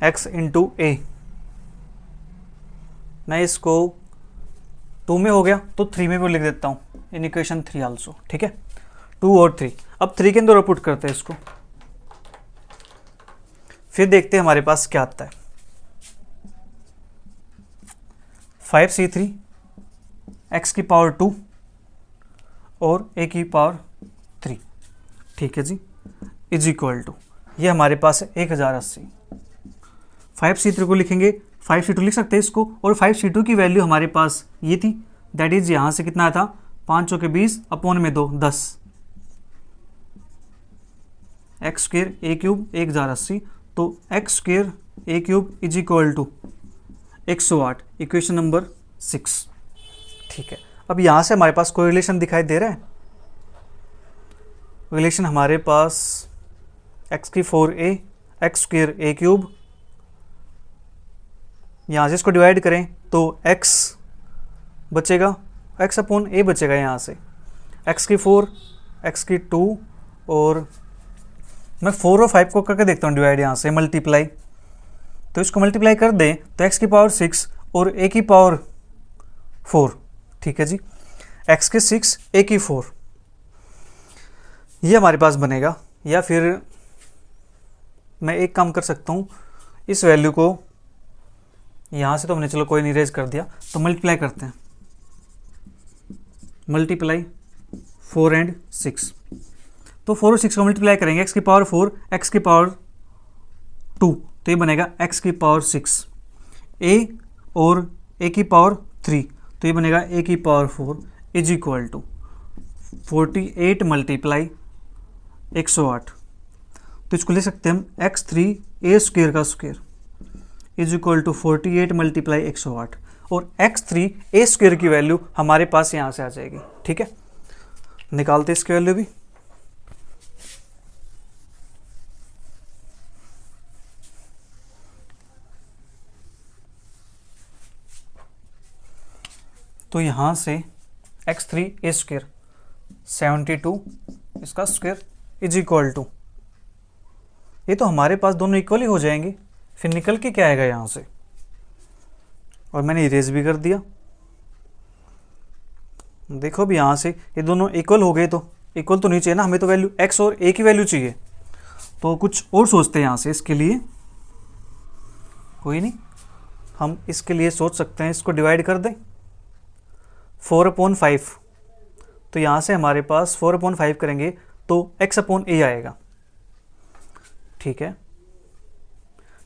एक्स इंटू ए, मैं इसको 2 में हो गया तो 3 में भी लिख देता हूँ इन इक्वेशन 3 आल्सो, ठीक है, 2 और 3। अब 3 के अंदर पुट करते हैं इसको, फिर देखते हैं हमारे पास क्या आता है। 5c3 x की पावर 2 और a की पावर 3, ठीक है जी, इज इक्वल टू, ये हमारे पास है 1080। 5c3 को लिखेंगे, 5c2 लिख सकते हैं इसको, और 5c2 की वैल्यू हमारे पास ये थी, दैट इज यहाँ से कितना था 5 चौके 20 अपॉन में 2 10, एक्स स्क्वेयर ए क्यूब 1080, तो x square a cube is equal to 108, equation number 6, ठीक है। अब यहाँ से हमारे पास कोई रिलेशन दिखाई दे रहा है, रिलेशन हमारे पास x की 4a x square a cube, यहाँ से इसको डिवाइड करें तो x बचेगा, x अपॉन a बचेगा, यहाँ से x की 4 x की 2, और मैं 4 और 5 को करके देखता हूँ डिवाइड, यहाँ से मल्टीप्लाई तो इसको मल्टीप्लाई कर दें तो x की पावर 6 और a की पावर 4, ठीक है जी, x के 6 a की 4, ये हमारे पास बनेगा। या फिर मैं एक काम कर सकता हूँ, इस वैल्यू को यहाँ से तो हमने चलो कोई नहीं रेज कर दिया, तो मल्टीप्लाई करते हैं, मल्टीप्लाई 4 and 6, तो 4 और 6 को मल्टीप्लाई करेंगे, x की पावर 4 x की पावर 2, तो ये बनेगा x की पावर 6 a और a की पावर 3, तो ये बनेगा a की power 4 is equal to 48 multiply 108। तो इसको ले सकते हैं हम x3 a स्क्वेयर का square is equal to 48 multiply 108, और x3 a स्क्वेयर की वैल्यू हमारे पास यहाँ से आ जाएगी, ठीक है। निकालते इसकी वैल्यू भी, तो यहाँ से x3 a स्क्वेयर 72 इसका स्क्वेयर इज इक्वल टू, ये तो हमारे पास दोनों इक्वल ही हो जाएंगे, फिर निकल के क्या आएगा यहाँ से, और मैंने इरेज भी कर दिया। देखो भी यहाँ से ये दोनों इक्वल हो गए, तो इक्वल तो नहीं चाहिए ना, हमें तो वैल्यू x और a की वैल्यू चाहिए, तो कुछ और सोचते हैं यहाँ से। इसके लिए कोई नहीं, हम इसके लिए सोच सकते हैं, इसको डिवाइड कर दें 4/5, तो यहाँ से हमारे पास 4/5 करेंगे तो x/a आएगा, ठीक है।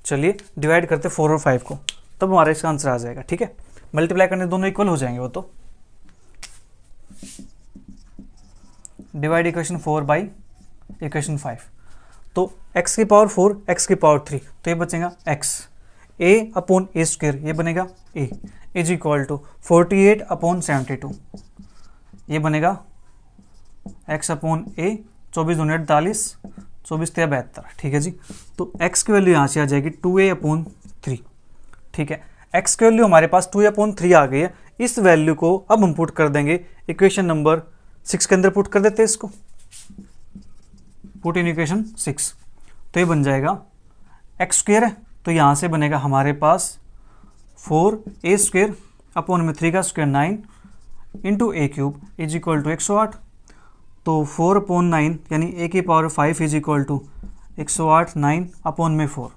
चलिए डिवाइड करते 4 और 5 को, तब हमारा इसका आंसर आ जाएगा, ठीक है। मल्टीप्लाई करने दोनों इक्वल हो जाएंगे वो, तो डिवाइड इक्वेशन 4 बाई इक्वेशन 5, तो x की पावर 4 x की पावर 3, तो ये बचेगा x a/a स्क्वेयर, ये बनेगा a इज इक्वल टू 48/72, ये बनेगा x/a, 24 दूनी 48, 24 3 72, ठीक है जी। तो x की वैल्यू यहाँ से आ जाएगी 2a/3, ठीक है। x की वैल्यू हमारे पास 2a/3 आ गई है। इस वैल्यू को अब हम पुट कर देंगे इक्वेशन नंबर 6 के अंदर, पुट कर देते हैं इसको, पुट इन इक्वेशन 6, तो ये बन जाएगा x स्क्वेयर है, तो यहाँ से बनेगा हमारे पास 4a स्क्वेयर अपॉन में 3 का square 9 into a cube is equal to 108, तो 4/9 यानी a की power 5 is equal to 108 9 upon में 4,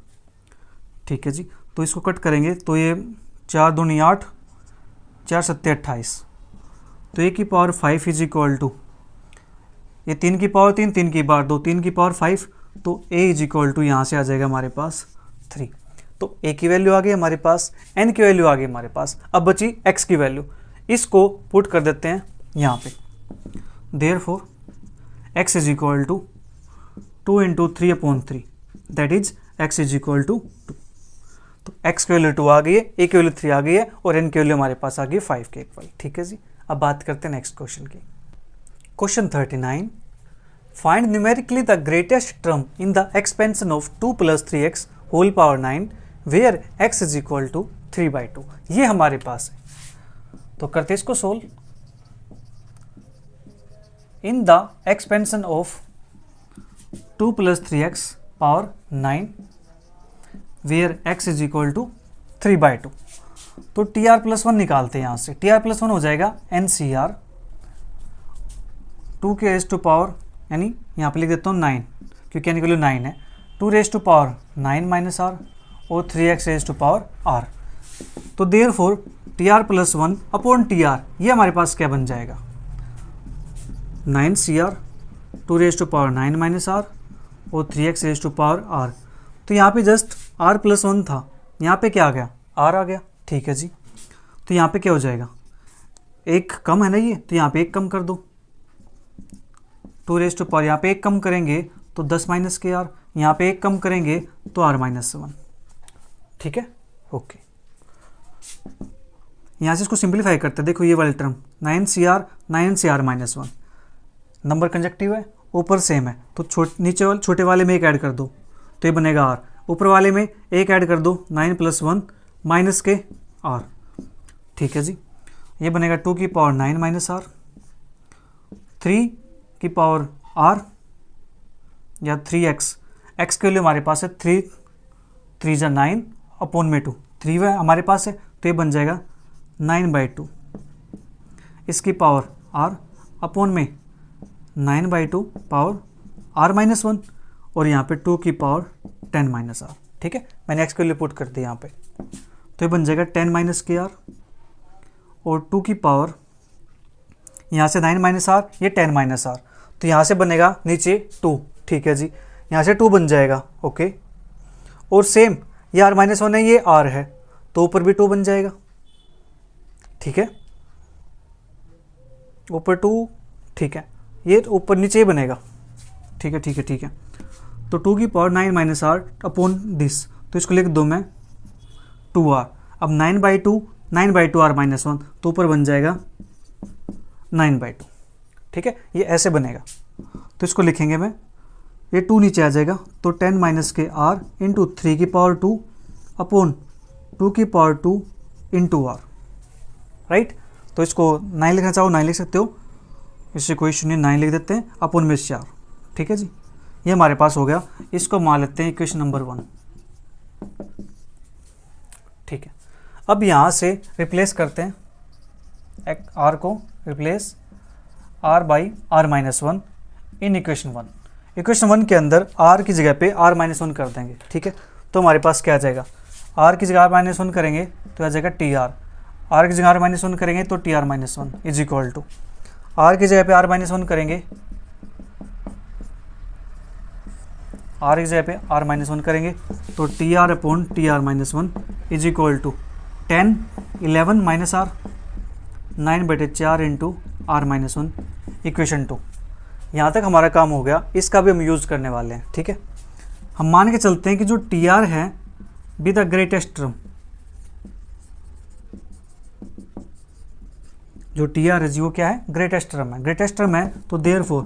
ठीक है जी। तो इसको कट करेंगे तो ये 4 दूनी 8, 4 7 28, तो a की पावर 5 इज इक्वल टू, ये 3 की पावर 3, 3 की पावर 2, 3 की पावर 5, तो a इज इक्वल टू यहाँ से आ जाएगा हमारे पास 3। तो a की वैल्यू आ गई हमारे पास, n की वैल्यू आ गई हमारे पास, अब बची x की वैल्यू, इसको पुट कर देते हैं यहाँ पे। Therefore x is equal to 2 into 3/3, that is x is equal to 2। तो x की वैल्यू 2 आ गई है, a की वैल्यू 3 आ गई है, और n की वैल्यू हमारे पास आ गई 5 के इक्वल, ठीक है जी। अब बात करते हैं नेक्स्ट क्वेश्चन की। Question 39, find numerically the greatest term in the expansion of 2 + 3x whole power 9 where x is equal to 3/2, ये हमारे पास है। तो करते इसको solve. In the expansion of 2 + 3x power 9 where x is equal to 3/2, तो TR+1 निकालते हैं यहाँ से। TR+1 हो जाएगा NCR 2 के रेज़ टू पावर, यानी यहाँ पे लिख देता हूँ 9, क्योंकि n की वैल्यू 9 है, 2 रेज़ टू पावर 9 - r और 3x raise to power r। तो देयरफॉर TR+1 अपॉन TR, ये हमारे पास क्या बन जाएगा 9CR 2 rays to power 9 - r और 3x raise to power r। तो यहाँ पे जस्ट r+1 था, यहाँ पे क्या आ गया r आ गया, ठीक है जी। तो यहाँ पे क्या हो जाएगा, एक कम है ना ये, तो यहाँ पे एक कम कर दो, 2 रेज़ टू पावर, यहाँ पे एक कम करेंगे तो 10 - के r, यहाँ पे एक कम करेंगे तो r-1, ठीक है, ओके। यहाँ से इसको सिंप्लीफाई करते हैं, देखो ये वाली term 9CR 9 r-1, number conjunctive है, ऊपर सेम है, तो नीचे वाले छोटे वाले में एक ऐड कर दो, तो ये बनेगा r, ऊपर वाले में एक ऐड कर दो 9 + 1 माइनस के r, ठीक है जी। ये बनेगा 2 की पावर 9 - r, 3 की पावर r या 3x, x के लिए हमारे पास है 3 3 × 9 अपॉन में 2, 3 हमारे पास है तो ये बन जाएगा 9/2 इसकी पावर r अपॉन में 9/2 पावर r-1 और यहाँ पे 2 की पावर 10 - r। ठीक है, मैंने x के लिए पुट कर दिया यहाँ पे, तो ये बन जाएगा 10 - KR और 2 की पावर यहाँ से 9 - r, ये 10 - r, तो यहाँ से बनेगा नीचे 2। ठीक है जी, यहाँ से 2 बन जाएगा। ओके, और सेम ये r-1 है, ये r है, तो ऊपर भी 2 बन जाएगा। ठीक है, ऊपर 2, ठीक है, ये ऊपर नीचे ही बनेगा। ठीक है ठीक है ठीक है, तो 2 की पावर 9 - r अपॉन दिस, तो इसको लिख दो मैं 2r। अब 9/2 r-1, तो ऊपर बन जाएगा 9/2। ठीक है, ये ऐसे बनेगा, तो इसको लिखेंगे मैं, ये 2 नीचे आ जाएगा, तो 10 - KR इंटू 3 की पावर 2 अपॉन 2 की पावर 2 इंटू r। राइट, तो इसको 9 लिखना चाहो 9 लिख सकते हो, इससे कोई इशू नहीं, 9 लिख देते हैं अपॉन में 4। ठीक है जी, ये हमारे पास हो गया। इसको मान लेते हैं इक्वेशन नंबर 1। ठीक है, अब यहाँ से रिप्लेस करते हैं r को, replace r by r-1 in equation 1। Equation 1 के अंदर r की जगह पे r-1 कर देंगे। ठीक है, तो हमारे पास क्या आ जाएगा, r की जगह r-1 करेंगे तो आ जाएगा TR, r की जगह r-1 करेंगे तो TR-1 is equal to, r की जगह पे r-1 करेंगे, r की जगह पे r-1 करेंगे तो TR upon TR-1 is equal to 10 11 - r 9/4 into r-1 equation 2। यहाँ तक हमारा काम हो गया, इसका भी हम यूज़ करने वाले हैं। ठीक है, हम मान के चलते हैं कि जो TR है बी द ग्रेटेस्ट टर्म, जो TR है जी वो क्या है, ग्रेटेस्ट टर्म है। ग्रेटेस्ट टर्म है तो therefore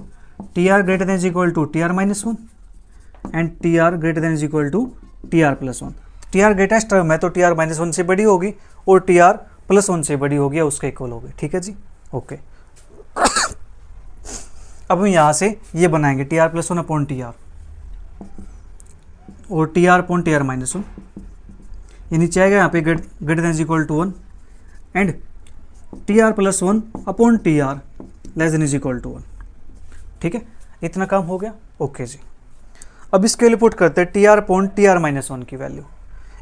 TR greater than is equal to TR-1 and TR greater than is equal to TR+1। TR greatest term है तो TR-1 से बड़ी होगी और TR+1 से बड़ी होगी या उसके इक्वल होगी। ठीक है जी, ओके। अब हम यहाँ से ये बनाएंगे TR+1 अपॉन TR और TR अपॉन TR-1, ये नीचे आएगा यहाँ पे greater than is equal to 1 and TR+1 upon TR less than is equal to 1। ठीक है, इतना काम हो गया। ओके जी, अब इसके लिए पुट करते हैं TR अपॉन TR-1 की वैल्यू।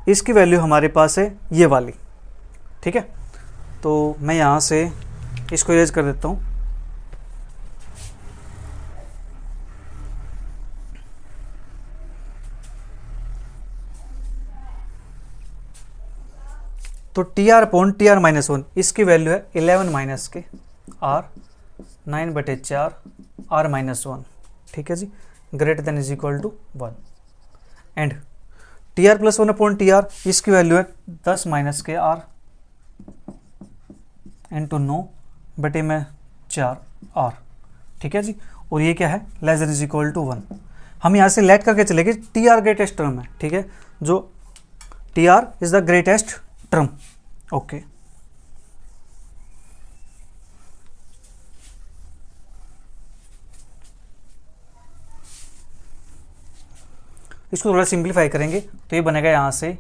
इसकी वैल्यू हमारे पास है ये वाली। ठीक है, तो मैं यहाँ से इसको इरेज कर देता हूँ। तो TR अपॉन TR-1 इसकी वैल्यू है 11 माइनस के R 9/4 R-1। ठीक है जी, greater than is equal to 1 and TR+1 upon TR इसकी वैल्यू है 10 माइनस के R इंटू 9/4 R। ठीक है जी, और ये क्या है, less than is equal to 1। हम यहाँ से लेट करके चलेंगे TR ग्रेटेस्ट टर्म है। ठीक है, जो TR is the greatest term. Okay, इसको थोड़ा सिंप्लीफाई करेंगे तो ये बनेगा यहाँ से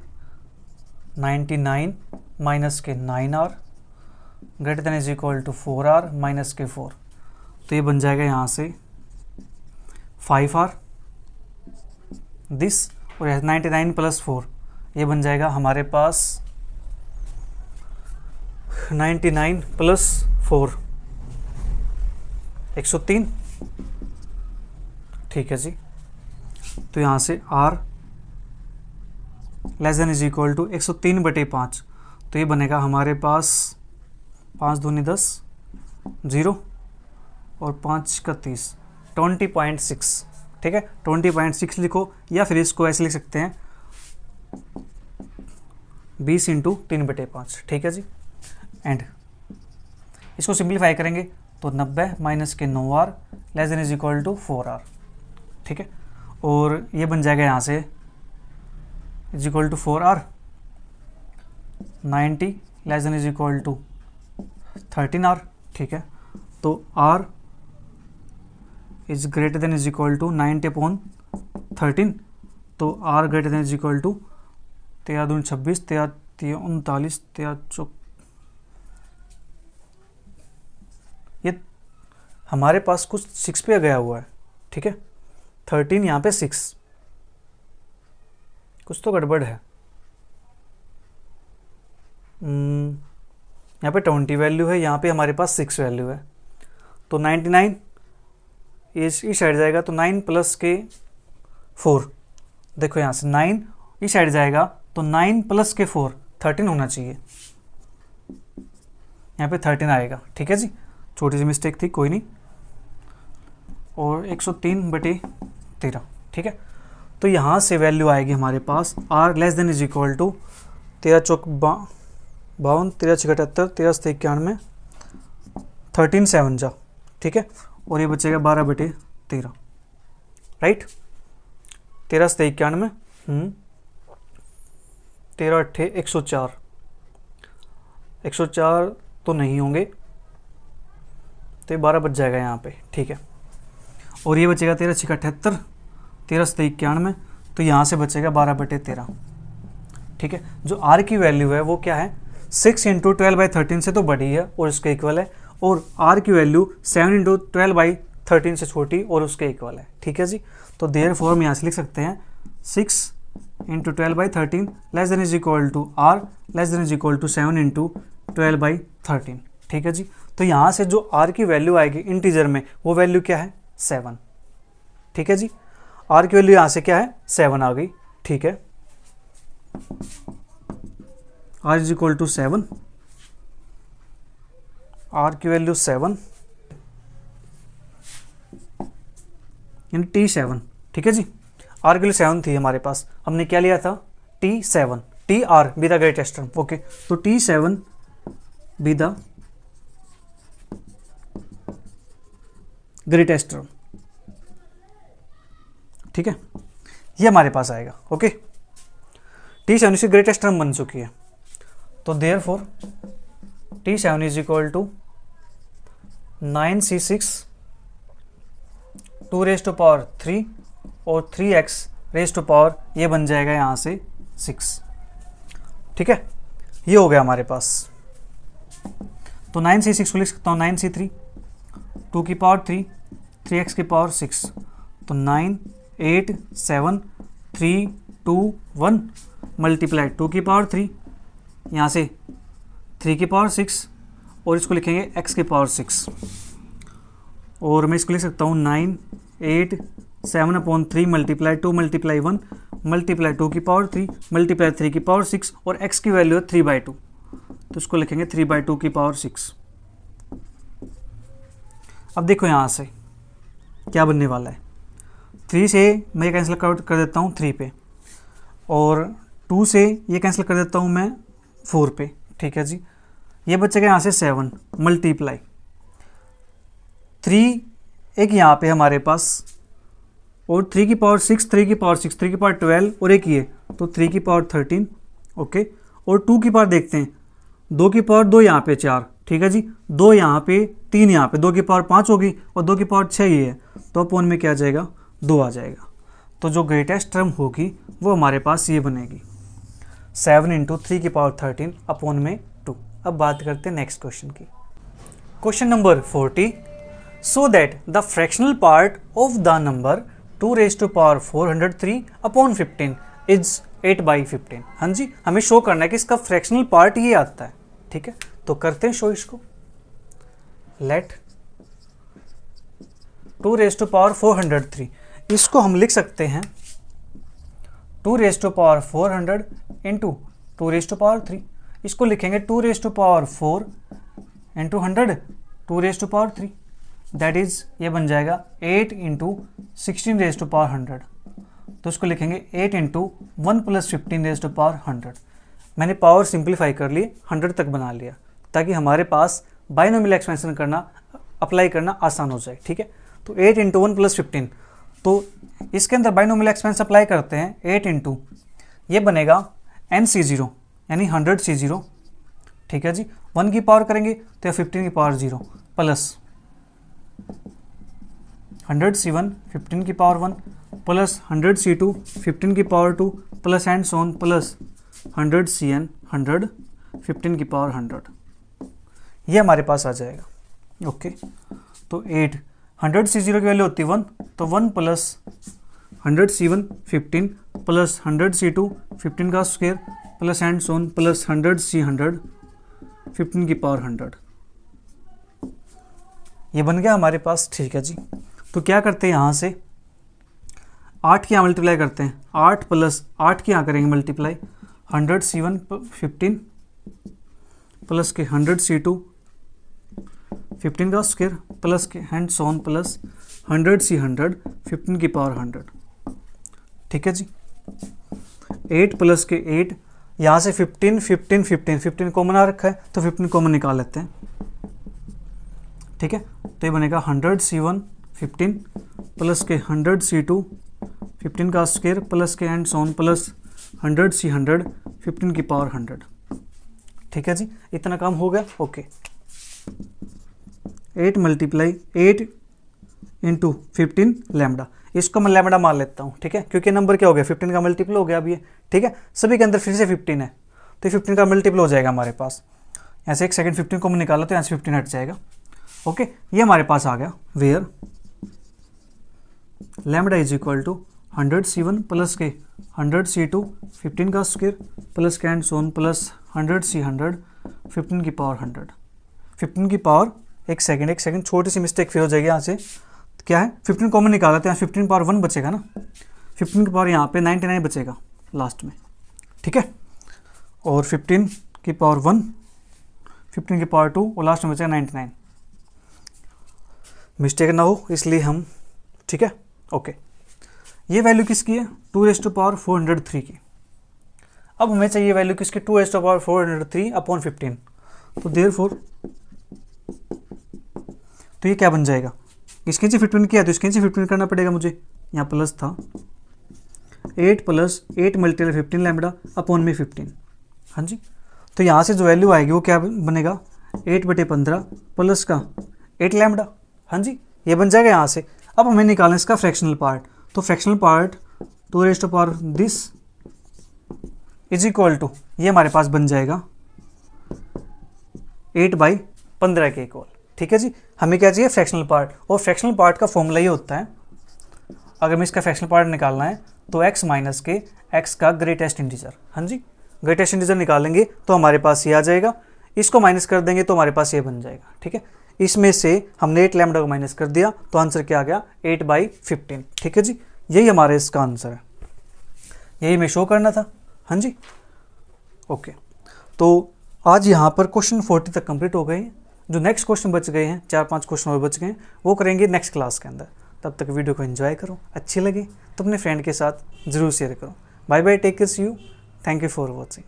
99 माइनस के 9R greater than is equal to 4R minus के 4, तो ये बन जाएगा यहाँ से 5R दिस, और 99 + 4 ये बन जाएगा हमारे पास 99 + 4 103। ठीक है जी, तो यहाँ से R less than is equal to 103/5, तो ये बनेगा हमारे पास 5 दूनी 10 0 और 5 का 30 20.6। ठीक है, 20.6 लिखो या फिर इसको ऐसे लिख सकते हैं 20 × 3/5। ठीक है जी, एंड इसको सिंप्लीफाई करेंगे तो 90 माइनस के 9R less than is equal to 4R। ठीक है, और ये बन जाएगा यहाँ से is equal to 4R 90 less than is equal to 13R। ठीक है, तो R is greater than is equal to 90/13, तो R greater than is equal to 13 दूनी 26, 13 39, 13 चौक, ये हमारे पास कुछ 6 पे गया हुआ है, ठीक है। 13 यहाँ पे 6, कुछ तो गड़बड़ है। यहाँ पे 20 वैल्यू है, यहाँ पे हमारे पास 6 वैल्यू है, तो 99 इस साइड जाएगा, तो 9 प्लस के 4, देखो यहाँ से 9 इस साइड जाएगा, तो 9 प्लस के 4 13 होना चाहिए, यहाँ पे 13 आएगा, ठीक है जी। छोटी सी मिस्टेक थी, कोई नहीं। और 103/13, ठीक है। तो यहाँ से वैल्यू आएगी हमारे पास r less than is equal to 13 चौक 52, 13 छः 78, 13 सत्ते 91, 13 7 जा, ठीक है। और ये बचेगा 12/13, राइट। 13 सत्ते 91, 13 अट्ठे 104, 104 तो नहीं होंगे, तो ये 12 बच जाएगा यहाँ पे, ठीक है। और ये बचेगा 13 छः 78, 13 सत्ते 91, तो यहाँ से बचेगा 12/13, ठीक है। जो r की वैल्यू है वो क्या है, 6 × 12/13 से तो बड़ी है और उसके इक्वल है, और r की वैल्यू 7 × 12/13 से छोटी और उसके इक्वल है, ठीक है जी। तो देयरफॉर हम यहाँ से लिख सकते हैं 6 × 12/13 less than is equal to r less than is equal to 7 × 12/13, ठीक है जी। तो यहाँ से जो r की वैल्यू आएगी इंटीजर में, वो वैल्यू क्या है, 7, ठीक है जी। r की वैल्यू यहाँ से क्या है, 7 आ गई, ठीक है। r is equal to 7, r की वैल्यू 7 यानी T7, ठीक है जी। r की वैल्यू 7 थी हमारे पास, हमने क्या लिया था, T7, TR B the greatest term, okay. तो T7 B the greatest term, ठीक है, ये हमारे पास आएगा, ओके। T7 इसकी ग्रेटेस्ट टर्म बन चुकी है, तो therefore T7 is equal to 9C6 2⁻³ और 3x⁻, ये बन जाएगा यहाँ से 6, ठीक है। ये हो गया हमारे पास। तो 9C6 को लिख सकता हूँ 9C3 2⁻³ 3x⁻6, तो 9 8 7 3 2 1 मल्टीप्लाई 2⁻³, यहाँ से 3⁻6 और इसको लिखेंगे x⁻6, और मैं इसको लिख सकता हूँ 9 8 7/3 मल्टीप्लाई 2 मल्टीप्लाई 1 मल्टीप्लाई 2⁻³ मल्टीप्लाई 3⁻6 और x की वैल्यू है 3/2, तो इसको लिखेंगे 3/2⁻6। अब देखो यहाँ से क्या बनने वाला है, 3 से मैं कैंसिल कर देता हूँ 3 पे, और 2 से ये कैंसिल कर देता हूँ मैं 4 पे, ठीक है जी। ये बचेगा यहाँ से 7 मल्टीप्लाई 3, एक यहाँ पे हमारे पास, और 3⁻6 3⁻6 3⁻12 और एक ये, तो 3⁻13, ओके। और 2 की पावर देखते हैं, 2⁻2 यहाँ पे 4, ठीक है जी, 2 यहाँ पे 3 यहाँ पे, 2�5 होगी और 2�6 ये है, तो अपॉन में क्या आ जाएगा, 2 आ जाएगा। तो जो ग्रेटेस्ट टर्म होगी वो हमारे पास ये बनेगी 7 × 3⁻13 अपॉन में 2। अब बात करते हैं नेक्स्ट क्वेश्चन की। Question number 40, so that the fractional part of the number 2⁻403 upon 15 is 8/15। हाँ जी, हमें शो करना है कि इसका फ्रैक्शनल पार्ट ये आता है, ठीक है। तो करते हैं शो इसको। लेट 2⁻403, इसको हम लिख सकते हैं 2⁻400 × 2⁻3, इसको लिखेंगे 2⁻4 × 100 2⁻3, दैट इज ये बन जाएगा 8 × 16⁻100, तो इसको लिखेंगे 8 × 1 + 15⁻100। मैंने पावर सिंप्लीफाई कर लिए, 100 तक बना लिया, ताकि हमारे पास बाइनोमियल एक्सपेंशन करना, अप्लाई करना आसान हो जाए, ठीक है। तो 8 × 1 + 15, तो इसके अंदर बाइनोमियल एक्सपेंशन अप्लाई करते हैं 8 × ये बनेगा NC0 यानी 100C0, ठीक है जी। 1 की पावर करेंगे तो 15⁻0 plus 100C1 15⁻1 plus 100C2 15⁻2 plus and so on plus 100Cn 100 15 की पावर 100, ये हमारे पास आ जाएगा। ओके, तो 8 100C0 की वैल्यू होती है 1, तो 1 प्लस 100C1 15 प्लस 100C2 15 का square plus and so on plus 100C100 15 की पावर 100, ये बन गया हमारे पास। ठीक है जी, तो क्या करते हैं यहाँ से 8 की यहाँ मल्टीप्लाई करते हैं, 8 प्लस 8 की यहाँ करेंगे मल्टीप्लाई 100C1 15 प्लस के 100C2 15 का स्क्वायर प्लस के हैंड सोन प्लस 100C100 15 की पावर 100। ठीक है जी, 8 प्लस के 8, यहाँ से 15 15 15 15 कॉमन आ रखा है, तो 15 कॉमन निकाल लेते हैं। ठीक है, तो ये बनेगा 100C1 15 प्लस के 100C2 15 का स्क्वायर प्लस के एंड सोन प्लस 100C100 15 की पावर 100। ठीक है जी, इतना काम हो गया। ओके, 8 मल्टीप्लाई 8 इंटू 15 लैम्डा, इसको मैं लैम्डा मान लेता हूँ। ठीक है, क्योंकि नंबर क्या हो गया 15 का मल्टीपल हो गया अब ये। ठीक है, सभी के अंदर फिर से 15 है, तो 15 का मल्टीपल हो जाएगा हमारे पास। यहाँ से एक सेकंड 15 को मैं निकाला तो यहाँ से 15 हट जाएगा। ओके, ये हमारे पास आ गया, where lambda is equal to 100C1 plus के 100C2 15 का स्क्वायर प्लस के एंड सोन प्लस 100C100 15 की पावर 100। 15 की पावर, एक सेकंड छोटी सी मिस्टेक फिर हो जाएगी यहाँ से। क्या है 15 कॉमन निकाला तो यहाँ 15 की पावर 1 बचेगा ना, 15 की पावर यहाँ पे 99 बचेगा लास्ट में। ठीक है, और 15 की पावर 1, 15 की पावर 2 और लास्ट में बचेगा 99, मिस्टेक ना हो इसलिए हम। ठीक है, ओके, ये वैल्यू किसकी है 2⁴403 की। अब हमें चाहिए वैल्यू किसकी 2⁴403 अपॉन 15, तो देयरफॉर तो ये क्या बन जाएगा, इसके नीचे 15 किया तो इसके नीचे 15 करना पड़ेगा मुझे, यहाँ प्लस था 8 प्लस 8 मल्टीप्लाई 15 लैम्डा अपॉन में 15। हाँ जी, तो यहाँ से जो वैल्यू आएगी वो क्या बनेगा 8/15 प्लस का 8 लैम्डा। हाँ जी, ये बन जाएगा यहाँ से। अब हमें निकालना इसका फ्रैक्शनल पार्ट, तो fractional part 2⁻this is equal to, ये हमारे पास बन जाएगा 8/15 के इक्वल। ठीक है जी, हमें क्या चाहिए फ्रैक्शनल पार्ट, और फ्रैक्शनल पार्ट का फॉर्मूला ये होता है, अगर हमें इसका फ्रैक्शनल पार्ट निकालना है तो x माइनस के x का ग्रेटेस्ट इंटीजर। हाँ जी, ग्रेटेस्ट इंटीजर निकालेंगे तो हमारे पास ये आ जाएगा, इसको माइनस कर देंगे तो हमारे पास ये बन जाएगा। ठीक है, इसमें से हमने 8 लैम्डा को माइनस कर दिया तो आंसर क्या आ गया 8/15। ठीक है जी, यही हमारे इसका आंसर है, यही मैं शो करना था। हाँ जी, ओके, तो आज यहाँ पर क्वेश्चन 40 तक कंप्लीट हो गए हैं। जो नेक्स्ट क्वेश्चन बच गए हैं, 4-5 क्वेश्चन और बच गए हैं, वो करेंगे नेक्स्ट क्लास के अंदर। तब तक वीडियो को एंजॉय करो, अच्छी लगे तो अपने फ्रेंड के साथ ज़रूर शेयर करो। Bye bye, take care, see you, thank you for watching.